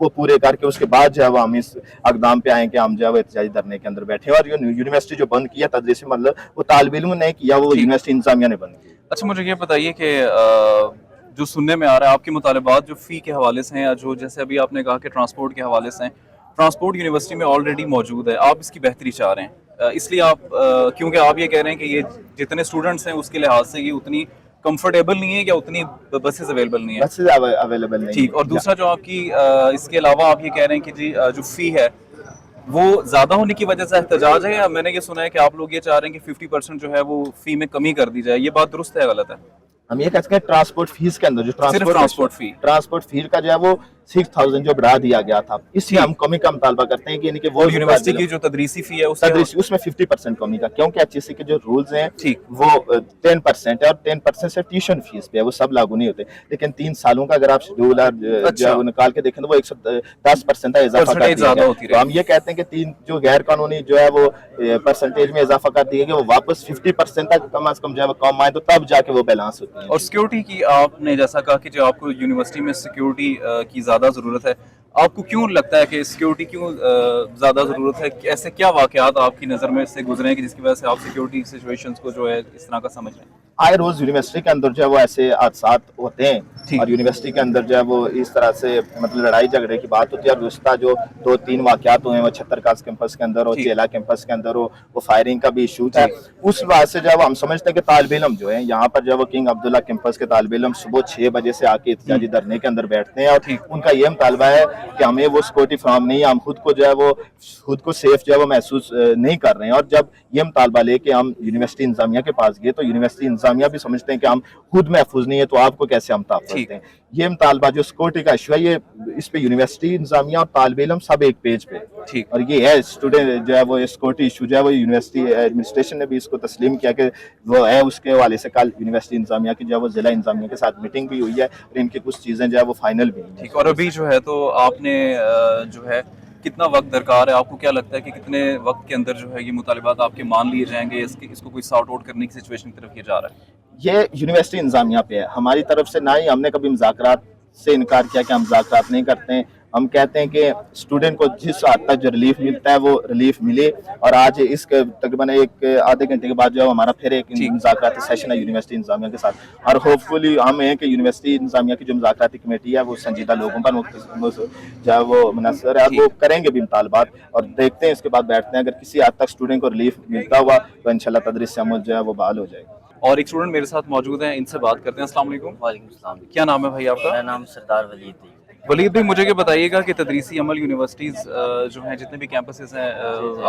وہ پورے کر کے اس کے بعد جو ہے وہ ہم اس اقدام پہ آئیں کہ ہم جو ہے وہ احتجاجی دھرنے کے اندر بیٹھے. اور یونیورسٹی جو بند کیا تدریسی مطلب وہ طالب علم نے کیا, وہ یونیورسٹی انتظامیہ نے بند کیا. اچھا مجھے یہ بتائیے کہ جو سننے میں آ رہا ہے آپ کے مطالبات جو فی کے حوالے سے ہیں, یا جو جیسے ابھی آپ نے کہا کہ ٹرانسپورٹ کے حوالے سے ہیں, ٹرانسپورٹ یونیورسٹی میں آلریڈی موجود ہے, آپ اس کی بہتری چاہ رہے ہیں, اس لیے آپ کیونکہ آپ یہ کہہ رہے ہیں کہ یہ جتنے اسٹوڈنٹس ہیں اس کے لحاظ سے یہ اتنی کمفرٹیبل نہیں ہے, یا اتنی بسز اویلیبل نہیں ہے, بسز اویلیبل نہیں. ٹھیک. اور دوسرا جو آپ کی اس کے علاوہ آپ یہ کہہ رہے ہیں کہ جی جو فی ہے وہ زیادہ ہونے کی وجہ سے احتجاج ہے, یا میں نے یہ سنا ہے کہ آپ لوگ یہ چاہ رہے ہیں کہ 50% جو ہے وہ فی میں کمی کر دی جائے, یہ بات درست ہے غلط ہے؟ ہم یہ کہتے ہیں ٹرانسپورٹ فیس کے اندر جو ٹرانسپورٹ فی کا جو ہے وہ 6000 جو بڑھا دیا گیا تھا, اس میں ہم کمی کا مطالبہ کرتے ہیں کہ یعنی کہ وہ یونیورسٹی کی جو تدریسی فی ہے اس میں 50% کمی کا, کیونکہ ایچ ای سی کے جو رولز ہیں وہ 10% ہے, اور 10% سے ٹیوشن فیس پہ ہے, وہ سب لاگو نہیں ہوتے. لیکن 3 سالوں کا اگر آپ شیڈول جو نکال کے دیکھیں تو وہ 110% کا اضافہ کر دیا گیا. تو ہم یہ کہتے ہیں کہ 3 جو غیر قانونی جو ہے وہ پرسنٹیج میں اضافہ کر دیا گیا, وہ واپس 50% تک کم از کم جو ہے وہ کم آئے, تو تب جا کے وہ بیلانس ہوتی ہے. اور سیکیورٹی کی آپ نے جیسا کہا کہ جو آپ کو یونیورسٹی میں سیکیورٹی کی زیادہ ضرورت ہے, آپ کو کیوں لگتا ہے کہ سیکیورٹی کیوں زیادہ ضرورت ہے؟ ایسے کیا واقعات آپ کی نظر میں سے گزرے ہیں کہ جس کی وجہ سے آپ سیکیورٹی سچویشنز کو جو ہے اس طرح کا سمجھ رہے ہیں؟ آئے روز یونیورسٹی کے اندر جو ہے وہ ایسے حادثات ہوتے ہیں, اور یونیورسٹی کے اندر جو ہے وہ اس طرح سے مطلب لڑائی جھگڑے کی بات ہوتی ہے. اور گزشتہ جو 2-3 واقعات ہوئے ہیں, وہ چھترکاس کیمپس کے اندر ہو, چیلا کیمپس کے اندر ہو, وہ فائرنگ کا بھی ایشو ہے. اس بات سے جو ہے وہ ہم سمجھتے ہیں کہ طالب علم جو ہے یہاں پر جو ہے وہ کنگ عبداللہ کیمپس کے طالب علم صبح 6 بجے سے آ کے احتجاجی دھرنے کے اندر بیٹھتے ہیں, اور ان کا یہ مطالبہ ہے کہ ہمیں وہ سیکورٹی فراہم نہیں ہے, ہم خود کو جو ہے وہ خود کو سیف جو ہے وہ محسوس نہیں کر رہے ہیں. اور جب یہ مطالبہ لے کے ہم یونیورسٹی انتظامیہ کے پاس گئے تو یونیورسٹی انتظامیہ بھی سمجھتے ہیں کہ ہم خود محفوظ نہیں ہے, تو آپ کو کیسے ہم تحفظ دیں. یہ مطالبہ جو سیکورٹی کا ایشو ہے, یہ اس پہ یونیورسٹی انتظامیہ اور طالب علم سب ایک پیج پہ, اور یہ ہے اسٹوڈنٹ جو ہے وہ سیکورٹی ایشو جو ہے وہ یونیورسٹی ایڈمنسٹریشن نے بھی اس کو تسلیم کیا کہ وہ ہے. اس کے حوالے سے کل یونیورسٹی انتظامیہ کی جو ہے وہ ضلع انتظامیہ کے ساتھ میٹنگ بھی ہوئی ہے, اور ان کی کچھ چیزیں جو ہے وہ فائنل بھی ہیں. اور ابھی جو ہے تو آپ نے جو ہے کتنا وقت درکار ہے, آپ کو کیا لگتا ہے کہ کتنے وقت کے اندر جو ہے یہ مطالبات آپ کے مان لیے جائیں گے, اس کو کوئی سارٹ آؤٹ کرنے کی سچویشن کی طرف کیا جا رہا ہے؟ یہ یونیورسٹی انتظامیہ پہ ہے, ہماری طرف سے نہ ہی ہم نے کبھی مذاکرات سے انکار کیا کہ ہم مذاکرات نہیں کرتے ہیں. ہم کہتے ہیں کہ اسٹوڈنٹ کو جس حد تک جو ریلیف ملتا ہے وہ ریلیف ملے, اور آج اس کے تقریباً آدھے گھنٹے کے بعد جو ہے ہمارا پھر ایک مذاکراتی سیشن ہے یونیورسٹی انتظامیہ کے ساتھ, اور ہوپ فلی ہم ہیں کہ یونیورسٹی انتظامیہ کی جو مذاکراتی کمیٹی ہے وہ سنجیدہ لوگوں پر جو ہے وہ منحصر ہے, اور وہ کریں گے بھی مطالبات, اور دیکھتے ہیں اس کے بعد بیٹھتے ہیں. اگر کسی حد تک اسٹوڈنٹ کو ریلیف ملتا ہوا تو انشاءاللہ تدریس سے عمل جو ہے وہ بحال ہو جائے گا. اور ایک اسٹوڈنٹ میرے ساتھ موجود ہیں, ان سے بات کرتے ہیں. السلام علیکم. وعلیکم السلام. کیا نام ہے بھائی آپ کا؟ میرا نام سردار ولید ہے. ولید بھائی مجھے یہ بتائیے گا کہ تدریسی عمل یونیورسٹیز جو ہیں جتنے بھی کیمپسز ہیں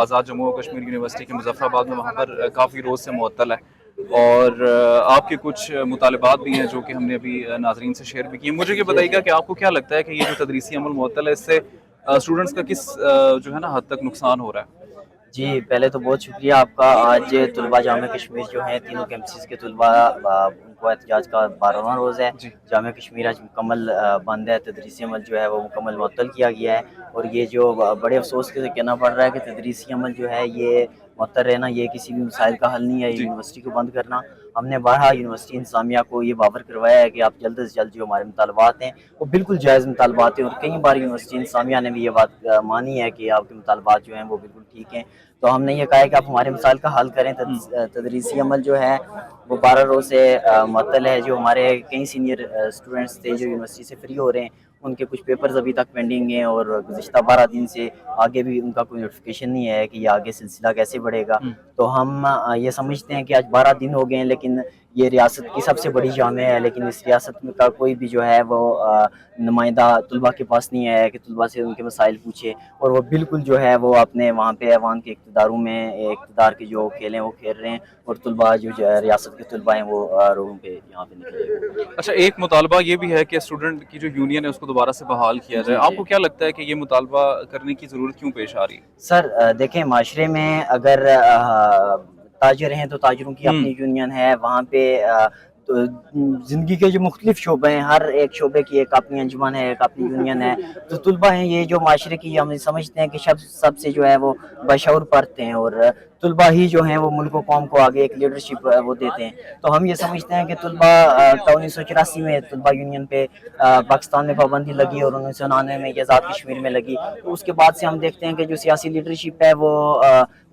آزاد جموں و کشمیر یونیورسٹی کے مظفر آباد میں, وہاں پر کافی روز سے معطل ہے, اور آپ کے کچھ مطالبات بھی ہیں جو کہ ہم نے ابھی ناظرین سے شیئر بھی کیے. مجھے یہ بتائیے گا کہ آپ کو کیا لگتا ہے کہ یہ جو تدریسی عمل معطل ہے, اس سے اسٹوڈنٹس کا کس جو ہے نا حد تک نقصان ہو رہا ہے؟ جی پہلے تو بہت شکریہ آپ کا. آج طلباء جامعہ کشمیر جو ہیں تینوں کیمپسز کے طلباء ان کو احتجاج کا 12واں روز ہے. جامعہ کشمیر آج مکمل بند ہے, تدریسی عمل جو ہے وہ مکمل معطل کیا گیا ہے, اور یہ جو بڑے افسوس کے کہنا پڑ رہا ہے کہ تدریسی عمل جو ہے یہ معطل رہنا یہ کسی بھی مسائل کا حل نہیں ہے, یونیورسٹی کو بند کرنا. ہم نے بارہا یونیورسٹی انتظامیہ کو یہ باور کروایا ہے کہ آپ جلد سے جلد جو ہمارے مطالبات ہیں وہ بالکل جائز مطالبات ہیں, اور کئی بار یونیورسٹی انتظامیہ نے بھی یہ بات مانی ہے کہ آپ کے مطالبات جو ہیں وہ بالکل ٹھیک ہیں. تو ہم نے یہ کہا ہے کہ آپ ہمارے مسائل کا حل کریں. تدریسی عمل جو ہے وہ 12 روز سے معطل ہے. جو ہمارے کئی سینئر اسٹوڈنٹس تھے جو یونیورسٹی سے فری ہو رہے ہیں, ان کے کچھ پیپرز ابھی تک پینڈنگ ہیں, اور گزشتہ 12 دن سے آگے بھی ان کا کوئی نوٹیفیکیشن نہیں ہے کہ یہ آگے سلسلہ کیسے بڑھے گا. تو ہم یہ سمجھتے ہیں کہ آج 12 دن ہو گئے ہیں, لیکن یہ ریاست کی سب سے بڑی جامعہ ہے, لیکن اس ریاست میں کا کوئی بھی جو ہے وہ نمائندہ طلباء کے پاس نہیں آیا کہ طلباء سے ان کے مسائل پوچھے, اور وہ بالکل جو ہے وہ اپنے وہاں پہ ایوان کے اقتداروں میں اقتدار کے جو کھیل ہیں وہ کھیل رہے ہیں, اور طلباء جو ریاست کے طلباء ہیں وہ روڈوں پہ یہاں پہ نکلے. اچھا ایک مطالبہ یہ بھی ہے کہ اسٹوڈنٹ کی جو یونین ہے اس کو دوبارہ سے بحال کیا جائے. آپ کو کیا لگتا ہے کہ یہ مطالبہ کرنے کی ضرورت کیوں پیش آ رہی ہے؟ سر دیکھیں, معاشرے میں اگر تاجر ہیں تو تاجروں کی اپنی یونین ہے, وہاں پہ تو زندگی کے جو مختلف شعبے ہیں ہر ایک شعبے کی ایک اپنی انجمن ہے, ایک اپنی یونین ہے. تو طلباء ہیں یہ جو معاشرے کی ہم سمجھتے ہیں کہ سب سے جو ہے وہ بشعور پرت ہیں, اور طلبہ ہی جو ہیں وہ ملک و قوم کو آگے ایک لیڈرشپ وہ دیتے ہیں. تو ہم یہ سمجھتے ہیں کہ طلبہ کا 1984 میں طلبہ یونین پہ پاکستان میں پابندی لگی اور 1999 میں یہ آزاد کشمیر میں لگی. تو اس کے بعد سے ہم دیکھتے ہیں کہ جو سیاسی لیڈرشپ ہے وہ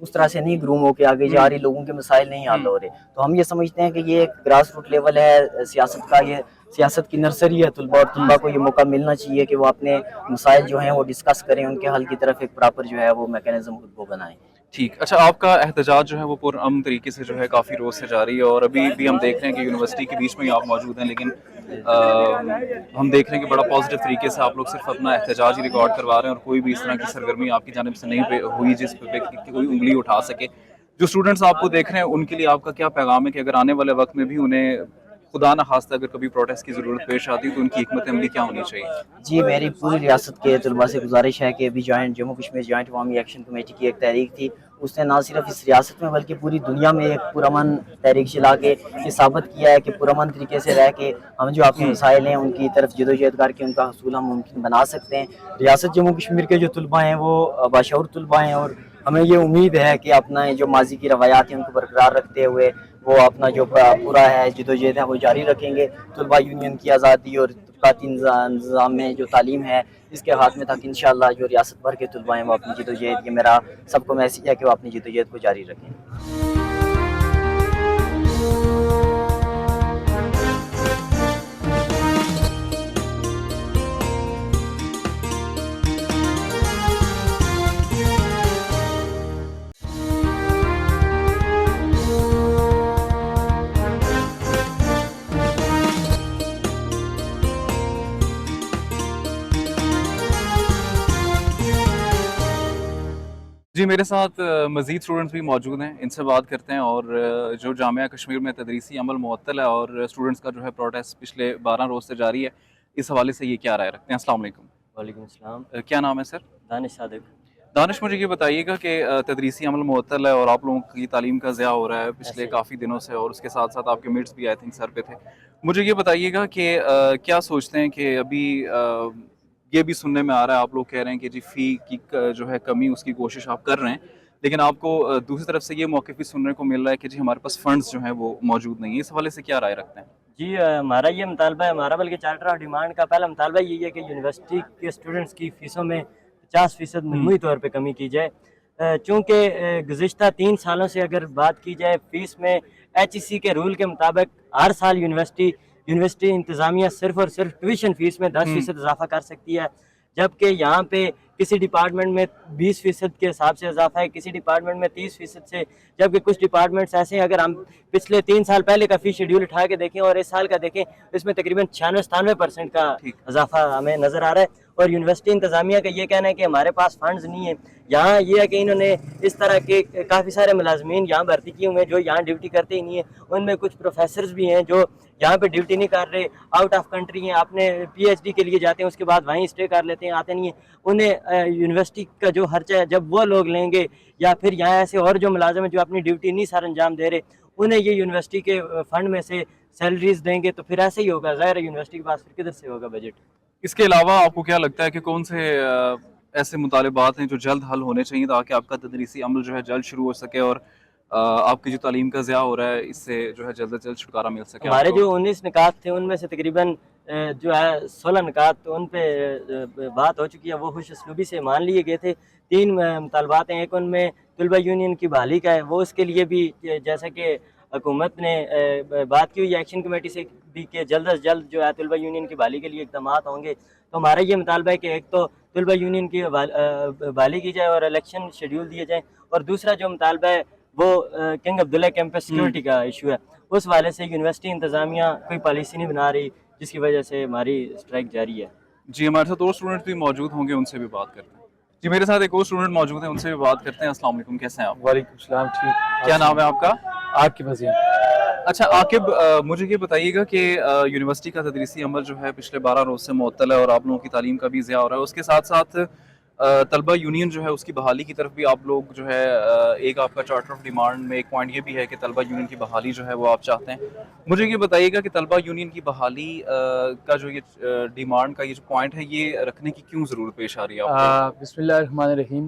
اس طرح سے نہیں گروم ہو کے آگے جا رہی, لوگوں کے مسائل نہیں حل ہو رہے. تو ہم یہ سمجھتے ہیں کہ یہ ایک گراس روٹ لیول ہے سیاست کا, یہ سیاست کی نرسری ہے طلبہ, اور طلبہ کو یہ موقع ملنا چاہیے کہ وہ اپنے مسائل جو ہیں وہ ڈسکس کریں, ان کے حل کی طرف ایک پراپر جو ہے وہ میکینزم خود کو بنائیں. ٹھیک. اچھا, آپ کا احتجاج جو ہے وہ پرامن طریقے سے جو ہے کافی روز سے جاری ہے, اور ابھی بھی ہم دیکھ رہے ہیں کہ یونیورسٹی کے بیچ میں ہی آپ موجود ہیں, لیکن ہم دیکھ رہے ہیں کہ بڑا پازیٹیو طریقے سے آپ لوگ صرف اپنا احتجاج ہی ریکارڈ کروا رہے ہیں, اور کوئی بھی اس طرح کی سرگرمی آپ کی جانب سے نہیں ہوئی جس پہ کوئی انگلی اٹھا سکے. جو اسٹوڈنٹس آپ کو دیکھ رہے ہیں ان کے لیے آپ کا کیا پیغام ہے کہ اگر آنے والے وقت میں بھی انہیں خدا نہ خواستہ اگر کبھی پروٹیسٹ کی ضرورت پیش آتی ہے تو ان کی حکمت عملی کیا ہونی چاہیے؟ جی, میری پوری ریاست کے طلباء سے گزارش ہے کہ ابھی جموں کشمیر جوائنٹ عوامی ایکشن کمیٹی کی ایک تحریک تھی, اس نے نہ صرف اس ریاست میں بلکہ پوری دنیا میں ایک پرامن تحریک چلا کے یہ ثابت کیا ہے کہ پرامن طریقے سے رہ کے ہم جو اپنے مسائل ہیں ان کی طرف جدوجہد کر کے ان کا حصول ہم ممکن بنا سکتے ہیں. ریاست جموں کشمیر کے جو طلباء ہیں وہ باشعور طلباء ہیں, اور ہمیں یہ امید ہے کہ اپنا جو ماضی کی روایات ہیں ان کو برقرار رکھتے ہوئے وہ اپنا جو پورا ہے جدوجہد ہے وہ جاری رکھیں گے. طلباء یونین کی آزادی اور طبقاتی نظام میں جو تعلیم ہے اس کے ہاتھ میں تک انشاءاللہ جو ریاست بھر کے طلباء ہیں وہ اپنی جدوجہد, یہ میرا سب کو میسیج ہے کہ وہ اپنی جدوجہد کو جاری رکھیں. جی, میرے ساتھ مزید اسٹوڈنٹس بھی موجود ہیں, ان سے بات کرتے ہیں. اور جو جامعہ کشمیر میں تدریسی عمل معطل ہے اور اسٹوڈنٹس کا جو ہے پروٹیسٹ پچھلے 12 روز سے جاری ہے, اس حوالے سے یہ کیا رائے رکھتے ہیں؟ السلام علیکم. وعلیکم السلام. کیا نام ہے سر؟ دانش صادق. دانش, مجھے یہ بتائیے گا کہ تدریسی عمل معطل ہے اور آپ لوگوں کی تعلیم کا ضیاع ہو رہا ہے پچھلے کافی دنوں سے, اور اس کے ساتھ ساتھ آپ کے میٹس بھی آئی تھنک سر پہ تھے. مجھے یہ بتائیے گا کہ کیا سوچتے ہیں کہ ابھی یہ بھی سننے میں آ رہا ہے, آپ لوگ کہہ رہے ہیں کہ جی فی کی جو ہے کمی اس کی کوشش آپ کر رہے ہیں, لیکن آپ کو دوسری طرف سے یہ موقف بھی سننے کو مل رہا ہے کہ جی ہمارے پاس فنڈز جو ہیں وہ موجود نہیں ہیں. اس حوالے سے کیا رائے رکھتے ہیں؟ جی, ہمارا یہ مطالبہ ہے, ہمارا بلکہ چارٹر آف ڈیمانڈ کا پہلا مطالبہ یہی ہے کہ یونیورسٹی کے اسٹوڈنٹس کی فیسوں میں 50% مجموعی طور پہ کمی کی جائے. چونکہ گزشتہ 3 سالوں سے اگر بات کی جائے فیس میں HEC کے رول کے مطابق ہر سال یونیورسٹی انتظامیہ صرف اور صرف ٹیوشن فیس میں 10% اضافہ کر سکتی ہے, جبکہ یہاں پہ کسی ڈپارٹمنٹ میں 20% کے حساب سے اضافہ ہے, کسی ڈپارٹمنٹ میں 30% سے, جبکہ کچھ ڈپارٹمنٹس ایسے ہیں اگر ہم پچھلے 3 سال پہلے کا فی شیڈیول اٹھا کے دیکھیں اور اس سال کا دیکھیں اس میں تقریباً 96-97% کا اضافہ ہمیں نظر آ رہا ہے. اور یونیورسٹی انتظامیہ کا یہ کہنا ہے کہ ہمارے پاس فنڈز نہیں ہیں. یہاں یہ ہے کہ انہوں نے اس طرح کے کافی سارے ملازمین یہاں بھرتی کیے ہوئے ہیں جو یہاں ڈیوٹی کرتے ہی نہیں ہیں. ان میں کچھ پروفیسرز بھی ہیں جو یہاں پہ ڈیوٹی نہیں کر رہے, آؤٹ آف کنٹری ہیں, اپنے PhD کے لیے جاتے ہیں, اس کے بعد وہیں اسٹے کر لیتے ہیں, آتے نہیں ہیں. انہیں یونیورسٹی کا جو خرچہ ہے جب وہ لوگ لیں گے, یا پھر یہاں ایسے اور جو ملازم ہیں جو اپنی ڈیوٹی نہیں سر انجام دے رہے, انہیں یہ یونیورسٹی کے فنڈ میں سے سیلریز دیں گے, تو پھر ایسے ہی ہوگا. ظاہر ہے یونیورسٹی کے پاس پھر کدھر سے ہوگا بجٹ. اس کے علاوہ آپ کو کیا لگتا ہے کہ کون سے ایسے مطالبات ہیں جو جلد حل ہونے چاہیے تاکہ آپ کا تدریسی عمل جو ہے جلد شروع ہو سکے اور آپ کی جو تعلیم کا ضیاع ہو رہا ہے اس سے جو ہے جلد از جلد چھٹکارا مل سکے؟ ہمارے جو 19 نکات تھے ان میں سے تقریباً جو ہے 16 نکات تو ان پہ بات ہو چکی ہے, وہ خوش اسلوبی سے مان لیے گئے تھے. 3 مطالبات ہیں, ایک ان میں طلبہ یونین کی بحالی کا ہے, وہ اس کے لیے بھی جیسا کہ حکومت نے بات کی ہوئی ایکشن کمیٹی سے بھی کہ جلد از جلد جو ہے طلبہ یونین کی بحالی کے لیے اقدامات ہوں گے. تو ہمارا یہ مطالبہ ہے کہ ایک تو طلبہ یونین کی بحالی کی جائے اور الیکشن شیڈیول دیے جائیں, اور دوسرا جو مطالبہ ہے وہ کنگ عبداللہ کیمپس سیکورٹی کا ایشو ہے. اس والے سے یونیورسٹی انتظامیہ کوئی پالیسی نہیں بنا رہی, جس کی وجہ سے ہماری اسٹرائک جاری ہے. جی, ہمارے ساتھ اور اسٹوڈنٹ بھی موجود ہوں گے, ان سے بھی بات کرتے ہیں. جی, میرے ساتھ ایک اور اسٹوڈنٹ موجود ہیں, ان سے بھی بات کرتے ہیں. السلام علیکم, کیسے ہیں آپ؟ وعلیکم السلام. ٹھیک. کیا نام ہے آپ کا؟ عاقب عظیم. اچھا عاقب, مجھے یہ بتائیے گا کہ یونیورسٹی کا تدریسی عمل جو ہے پچھلے 12 روز سے معطل ہے اور آپ لوگوں کی تعلیم کا بھی ضیاع ہو رہا ہے. اس کے ساتھ ساتھ طلبہ یونین جو ہے اس کی بحالی کی طرف بھی آپ لوگ جو ہے ایک آپ کا چارٹر آف ڈیمانڈ میں ایک پوائنٹ یہ بھی ہے کہ طلبہ یونین کی بحالی جو ہے وہ آپ چاہتے ہیں. مجھے یہ بتائیے گا کہ طلبہ یونین کی بحالی کا جو یہ ڈیمانڈ کا یہ جو پوائنٹ ہے یہ رکھنے کی کیوں ضرورت پیش آ رہی ہے آپ کو؟ بسم اللہ الرحمن الرحیم.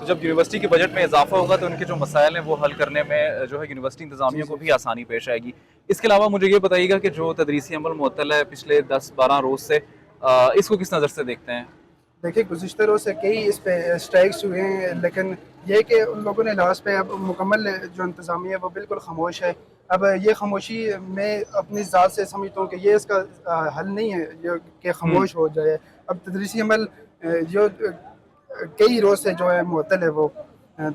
تو جب یونیورسٹی کے بجٹ میں اضافہ ہوگا تو ان کے جو مسائل ہیں وہ حل کرنے میں جو ہے یونیورسٹی انتظامیہ کو بھی آسانی پیش آئے گی. اس کے علاوہ مجھے یہ بتائیے گا کہ جو تدریسی عمل معطل ہے پچھلے 10-12 روز سے, اس کو کس نظر سے دیکھتے ہیں؟ دیکھیے گزشتہ روز سے کئی اس پہ اسٹرائکس ہوئے ہیں، لیکن یہ کہ ان لوگوں نے لاسٹ پہ اب مکمل جو انتظامیہ ہے وہ بالکل خاموش ہے. اب یہ خاموشی میں اپنی ذات سے سمجھتا ہوں کہ یہ اس کا حل نہیں ہے یہ کہ خاموش ہو جائے. اب تدریسی عمل جو کئی روز سے جو ہے معطل ہے وہ،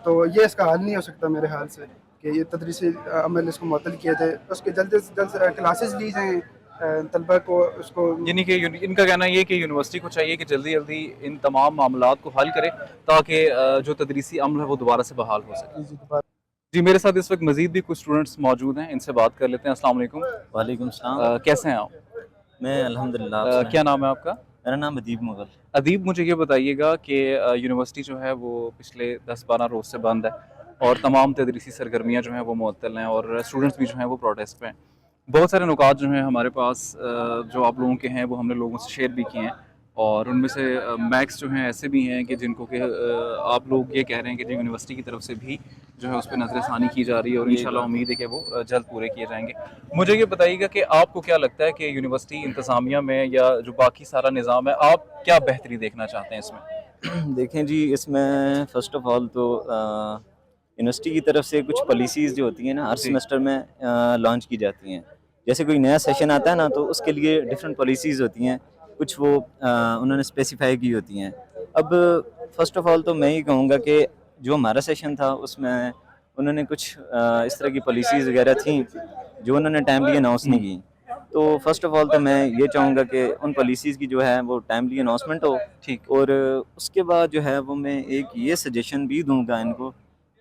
تو یہ اس کا حل نہیں ہو سکتا میرے خیال سے کہ یہ تدریسی عمل اس کو معطل کیا جائے. اس کے جلد سے جلد کلاسز لی جائیں طلبہ کو. اس کو یعنی کہ ان کا کہنا یہ کہ یونیورسٹی کو چاہیے کہ جلدی جلدی ان تمام معاملات کو حل کرے تاکہ جو تدریسی عمل ہے وہ دوبارہ سے بحال ہو سکے. جی میرے ساتھ اس وقت مزید بھی کچھ اسٹوڈنٹس موجود ہیں, ان سے بات کر لیتے ہیں. السلام علیکم. وعلیکم السلام. کیسے ہیں آپ؟ میں الحمدللہ. کیا نام ہے آپ کا؟ میرا نام ادیب مغل. ادیب, مجھے یہ بتائیے گا کہ یونیورسٹی جو ہے وہ پچھلے 10-12 روز سے بند ہے اور تمام تدریسی سرگرمیاں جو ہیں وہ معطل ہیں اور اسٹوڈنٹس بھی جو ہیں وہ پروٹیسٹ پہ ہیں. بہت سارے نکات جو ہیں ہمارے پاس جو آپ لوگوں کے ہیں وہ ہم نے لوگوں سے شیئر بھی کیے ہیں, اور ان میں سے میکس جو ہیں ایسے بھی ہیں کہ جن کو کہ آپ لوگ یہ کہہ رہے ہیں کہ جو یونیورسٹی کی طرف سے بھی جو ہے اس پہ نظر ثانی کی جا رہی ہے اور انشاءاللہ امید ہے کہ وہ جلد پورے کیے جائیں گے. مجھے یہ بتائیے گا کہ آپ کو کیا لگتا ہے کہ یونیورسٹی انتظامیہ میں یا جو باقی سارا نظام ہے آپ کیا بہتری دیکھنا چاہتے ہیں اس میں؟ دیکھیں جی, اس میں فرسٹ آف آل تو یونیورسٹی کی طرف سے کچھ پالیسیز جو ہوتی ہیں نا ہر سیمسٹر میں لانچ کی جاتی ہیں. جیسے کوئی نیا سیشن آتا ہے نا تو اس کے لیے ڈفرینٹ پالیسیز ہوتی ہیں, کچھ وہ انہوں نے اسپیسیفائی کی ہوتی ہیں. اب فرسٹ آف آل تو میں یہ کہوں گا کہ جو ہمارا سیشن تھا اس میں انہوں نے کچھ اس طرح کی پالیسیز وغیرہ تھیں جو انہوں نے ٹائملی اناؤنس نہیں کی. تو فرسٹ آف آل تو میں یہ چاہوں گا کہ ان پالیسیز کی جو ہے وہ ٹائملی اناؤنسمنٹ ہو. ٹھیک. اور اس کے بعد جو ہے وہ میں ایک یہ سجیشن بھی دوں گا ان کو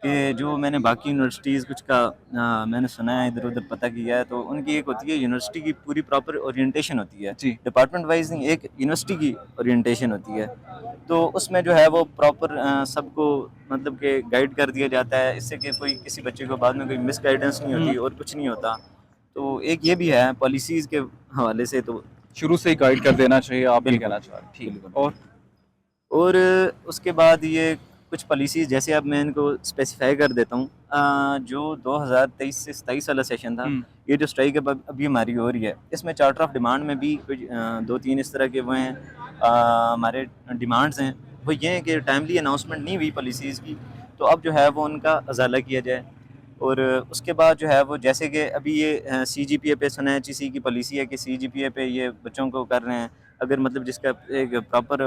کہ جو میں نے باقی یونیورسٹیز کچھ کا میں نے سنا ہے ادھر ادھر پتہ کیا ہے, تو ان کی ایک ہوتی ہے یونیورسٹی کی پوری پراپر اورینٹیشن ہوتی ہے. جی. ڈپارٹمنٹ وائز نہیں, ایک یونیورسٹی کی اورینٹیشن ہوتی ہے. تو اس میں جو ہے وہ پراپر سب کو مطلب کہ گائیڈ کر دیا جاتا ہے, اس سے کہ کوئی کسی بچے کو بعد میں کوئی مس گائیڈنس نہیں ہوتی اور کچھ نہیں ہوتا. تو ایک یہ بھی ہے پالیسیز کے حوالے سے, تو شروع سے ہی گائیڈ کر دینا چاہیے آپ یہ کہنا چاہ رہے ہیں. ٹھیک. اور اس کے بعد یہ کچھ پالیسیز جیسے اب میں ان کو اسپیسیفائی کر دیتا ہوں. جو 2023 سے 27 والا سیشن تھا, یہ جو اسٹرائک ابھی ہماری ہو رہی ہے, اس میں چارٹر آف ڈیمانڈ میں بھی کچھ 2-3 اس طرح کے وہ ہیں ہمارے ڈیمانڈز ہیں. وہ یہ ہیں کہ ٹائملی اناؤنسمنٹ نہیں ہوئی پالیسیز کی, تو اب جو ہے وہ ان کا ازالہ کیا جائے. اور اس کے بعد جو ہے وہ جیسے کہ ابھی یہ سی جی پی اے پہ سنا ہے ایچ سی کی پالیسی ہے کہ سی جی پی اے پہ یہ بچوں کو کر رہے ہیں, اگر مطلب جس کا ایک پراپر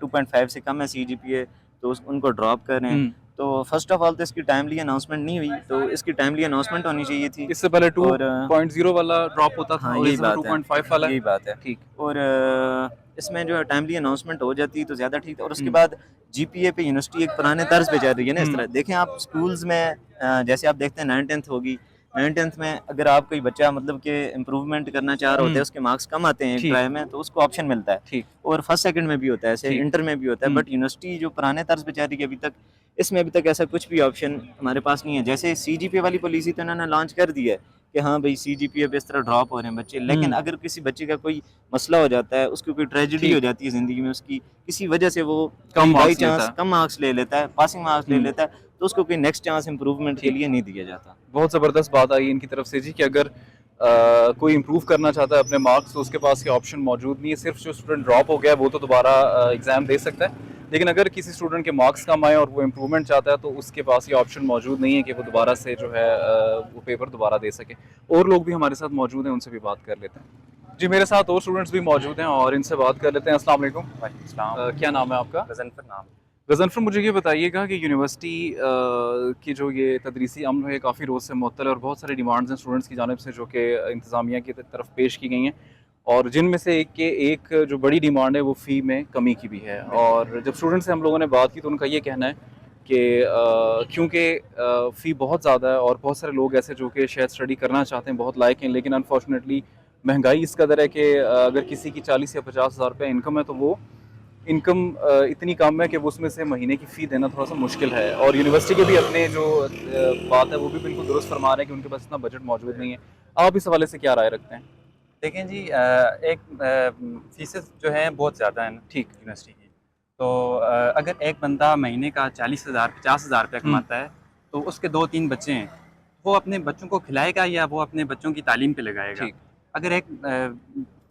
2.5 سے کم ہے سی جی پی اے تو ان کو ڈراپ کر رہے ہیں. تو فرسٹ آف آل تو اس کی ٹائملی اناؤنسمنٹ نہیں ہوئی, تو اس کی ٹائملی اناؤنسمنٹ ہونی چاہیے تھی. اس سے پہلے 2.0 والا ڈراپ ہوتا تھا, یہی بات ہے, 2.5 والا. یہی بات ہے. ٹھیک. اور اس میں جو ہے ٹائملی اناؤنسمنٹ ہو جاتی تو زیادہ ٹھیک. اور اس کے بعد جی پی اے پہ یونیورسٹی ایک پرانے طرز پہ چل رہی ہے نا اس طرح. دیکھیں آپ اسکولز میں جیسے آپ دیکھتے ہیں 9th-10th ہوگی, 9th-10th میں اگر آپ کوئی بچہ مطلب کہ امپروومنٹ کرنا چاہ رہا ہوتا ہے, اس کے مارکس کم آتے ہیں ایک ٹرائی میں, تو اس کو آپشن ملتا ہے. اور فرسٹ سیکنڈ میں بھی ہوتا ہے, ایسے انٹر میں بھی ہوتا ہے. بٹ یونیورسٹی جو پرانے طرز پہ چل رہی ہے ابھی تک, اس میں ابھی تک ایسا کچھ بھی آپشن ہمارے پاس نہیں ہے. جیسے سی جی پی والی پالیسی تو انہوں نے لانچ کر دی ہے کہ ہاں بھائی سی جی پی اب اس طرح ڈراپ ہو رہے ہیں بچے, لیکن اگر کسی بچے کا کوئی مسئلہ ہو جاتا ہے, اس کی کوئی ٹریجڈی ہو جاتی ہے زندگی میں, اس کی کسی وجہ سے وہ بائی چانس کم مارکس لے لیتا ہے, پاسنگ مارکس لے لیتا ہے, تو اس کو کوئی نیکسٹ چانس امپروومنٹ کے لیے نہیں دیا جاتا. بہت زبردست بات آئی ان کی طرف سے جی کہ اگر کوئی امپروو کرنا چاہتا ہے اپنے مارکس تو اس کے پاس یہ آپشن موجود نہیں ہے. صرف جو اسٹوڈنٹ ڈراپ ہو گیا ہے وہ تو دوبارہ ایگزام دے سکتا ہے, لیکن اگر کسی اسٹوڈنٹ کے مارکس کم آئے اور وہ امپروومنٹ چاہتا ہے تو اس کے پاس یہ آپشن موجود نہیں ہے کہ وہ دوبارہ سے جو ہے وہ پیپر دوبارہ دے سکے. اور لوگ بھی ہمارے ساتھ موجود ہیں, ان سے بھی بات کر لیتے ہیں. جی میرے ساتھ اور اسٹوڈنٹس بھی موجود ہیں اور ان سے بات کر لیتے ہیں. السلام علیکم. وعلیکم السلام. کیا نام ہے آپ کا؟ غضنفر نام. غضنفر, مجھے یہ بتائیے گا کہ یونیورسٹی کی جو یہ تدریسی عمل ہے کافی روز سے معطل ہے اور بہت ساری ڈیمانڈز ہیں اسٹوڈنٹس کی جانب سے جو کہ انتظامیہ کی طرف پیش کی گئی ہیں, اور جن میں سے ایک جو بڑی ڈیمانڈ ہے وہ فی میں کمی کی بھی ہے. اور جب اسٹوڈنٹ سے ہم لوگوں نے بات کی تو ان کا یہ کہنا ہے کہ کیونکہ فی بہت زیادہ ہے اور بہت سارے لوگ ایسے جو کہ شاید اسٹڈی کرنا چاہتے ہیں, بہت لائق ہیں, لیکن انفارچونیٹلی مہنگائی اس قدر ہے کہ اگر کسی کی 40 یا 50 ہزار روپے انکم ہے تو وہ انکم اتنی کم ہے کہ وہ اس میں سے مہینے کی فی دینا تھوڑا سا مشکل ہے. اور یونیورسٹی کے بھی اپنے جو بات ہے وہ بھی بالکل درست فرما رہے ہیں کہ ان کے پاس اتنا بجٹ موجود نہیں ہے. آپ اس حوالے سے کیا رائے رکھتے ہیں؟ دیکھیں جی, ایک فیسز جو ہیں بہت زیادہ ہیں ٹھیک یونیورسٹی کی, تو اگر ایک بندہ مہینے کا 40,000 50,000 روپے کماتا ہے تو اس کے 2-3 بچے ہیں، وہ اپنے بچوں کو کھلائے گا یا وہ اپنے بچوں کی تعلیم پہ لگائے گا؟ ٹھیک۔ اگر ایک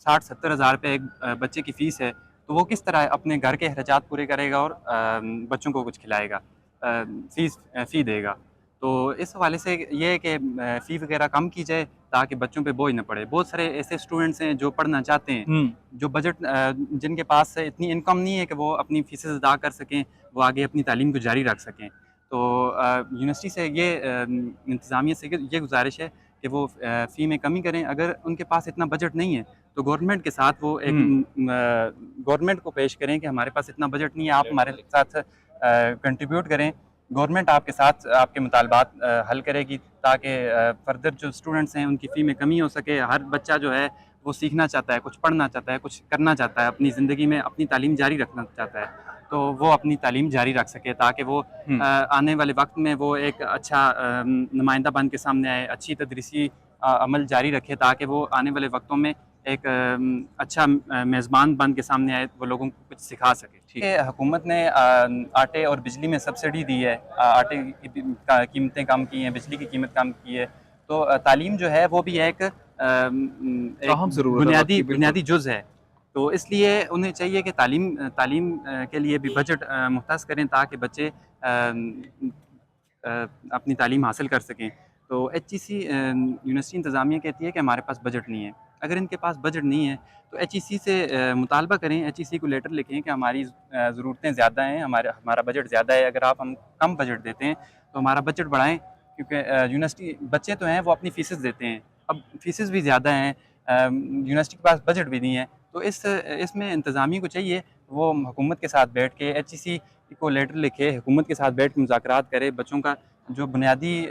60-70 ہزار روپے ایک بچے کی فیس ہے تو وہ کس طرح اپنے گھر کے اخراجات پورے کرے گا اور بچوں کو کچھ کھلائے گا، فی دے گا؟ تو اس حوالے سے یہ ہے کہ فی وغیرہ کم کی جائے تاکہ بچوں پہ بوجھ نہ پڑے. بہت سارے ایسے اسٹوڈنٹس ہیں جو پڑھنا چاہتے ہیں، جو بجٹ جن کے پاس اتنی انکم نہیں ہے کہ وہ اپنی فیسز ادا کر سکیں، وہ آگے اپنی تعلیم کو جاری رکھ سکیں. تو یونیورسٹی سے یہ انتظامیہ سے یہ گزارش ہے کہ وہ فی میں کمی کریں. اگر ان کے پاس اتنا بجٹ نہیں ہے تو گورنمنٹ کے ساتھ وہ ایک گورنمنٹ کو پیش کریں کہ ہمارے پاس اتنا بجٹ نہیں ہے، آپ ہمارے ساتھ کنٹریبیوٹ کریں. گورنمنٹ آپ کے ساتھ آپ کے مطالبات حل کرے گی تاکہ فردر جو اسٹوڈنٹس ہیں ان کی فی میں کمی ہو سکے. ہر بچہ جو ہے وہ سیکھنا چاہتا ہے، کچھ پڑھنا چاہتا ہے، کچھ کرنا چاہتا ہے، اپنی زندگی میں اپنی تعلیم جاری رکھنا چاہتا ہے، تو وہ اپنی تعلیم جاری رکھ سکے تاکہ وہ آنے والے وقت میں وہ ایک اچھا نمائندہ بن کے سامنے آئے، اچھی تدریسی عمل جاری رکھے تاکہ وہ آنے والے وقتوں میں ایک اچھا میزبان بن کے سامنے آئے، وہ لوگوں کو کچھ سکھا سکے. حکومت نے آٹے اور بجلی میں سبسڈی دی ہے، آٹے کی قیمتیں کم کی ہیں، بجلی کی قیمت کم کی ہے. تو تعلیم جو ہے وہ بھی ایک بنیادی جز ہے. تو اس لیے انہیں چاہیے کہ تعلیم کے لیے بھی بجٹ مختص کریں تاکہ بچے اپنی تعلیم حاصل کر سکیں. تو ایچ ای سی یونیورسٹی انتظامیہ کہتی ہے کہ ہمارے پاس بجٹ نہیں ہے. اگر ان کے پاس بجٹ نہیں ہے تو ایچ ای سی سے مطالبہ کریں، ایچ ای سی کو لیٹر لکھیں کہ ہماری ضرورتیں زیادہ ہیں، ہمارا بجٹ زیادہ ہے، اگر آپ ہم کم بجٹ دیتے ہیں تو ہمارا بجٹ بڑھائیں. کیونکہ یونیورسٹی بچے تو ہیں وہ اپنی فیسز دیتے ہیں، اب فیسز بھی زیادہ ہیں، یونیورسٹی کے پاس بجٹ بھی نہیں ہے. تو اس میں انتظامیہ کو چاہیے وہ حکومت کے ساتھ بیٹھ کے ایچ ای سی کو لیٹر لکھے، حکومت کے ساتھ بیٹھ کے مذاکرات کرے، بچوں کا جو بنیادی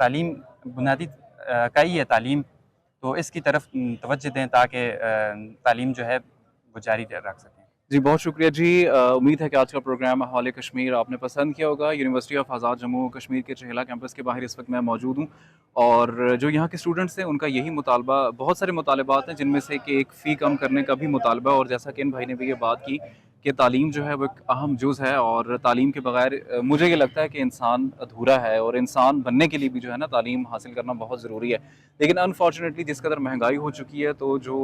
تعلیم بنیادی اکائی ہے تعلیم، تو اس کی طرف توجہ دیں تاکہ تعلیم جو ہے وہ جاری رکھ سکیں. جی بہت شکریہ جی. امید ہے کہ آج کا پروگرام احوال کشمیر آپ نے پسند کیا ہوگا. یونیورسٹی آف آزاد جموں و کشمیر کے چہیلا کیمپس کے باہر اس وقت میں موجود ہوں، اور جو یہاں کے اسٹوڈنٹس ہیں ان کا یہی مطالبہ، بہت سارے مطالبات ہیں جن میں سے کہ ایک فی کم کرنے کا بھی مطالبہ، اور جیسا کہ ان بھائی نے بھی یہ بات کی کہ تعلیم جو ہے وہ ایک اہم جز ہے، اور تعلیم کے بغیر مجھے یہ لگتا ہے کہ انسان ادھورا ہے، اور انسان بننے کے لیے بھی جو ہے نا تعلیم حاصل کرنا بہت ضروری ہے. لیکن انفارچونیٹلی جس قدر مہنگائی ہو چکی ہے تو جو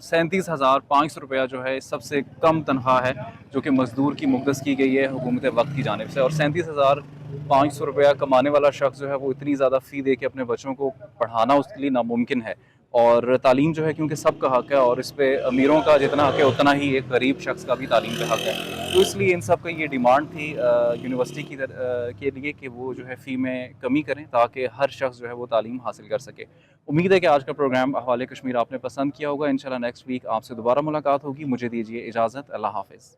37,500 روپیہ جو ہے سب سے کم تنخواہ ہے جو کہ مزدور کی مقدس کی گئی ہے حکومت وقت کی جانب سے، اور 37,500 روپیہ کمانے والا شخص جو ہے وہ اتنی زیادہ فی دے کے اپنے بچوں کو پڑھانا اس کے لیے ناممکن ہے. اور تعلیم جو ہے کیونکہ سب کا حق ہے، اور اس پہ امیروں کا جتنا حق ہے اتنا ہی ایک غریب شخص کا بھی تعلیم پہ حق ہے. تو اس لیے ان سب کا یہ ڈیمانڈ تھی یونیورسٹی کے لیے کہ وہ جو ہے فی میں کمی کریں تاکہ ہر شخص جو ہے وہ تعلیم حاصل کر سکے. امید ہے کہ آج کا پروگرام احوال کشمیر آپ نے پسند کیا ہوگا. انشاءاللہ نیکسٹ ویک آپ سے دوبارہ ملاقات ہوگی. مجھے دیجیے اجازت. اللہ حافظ.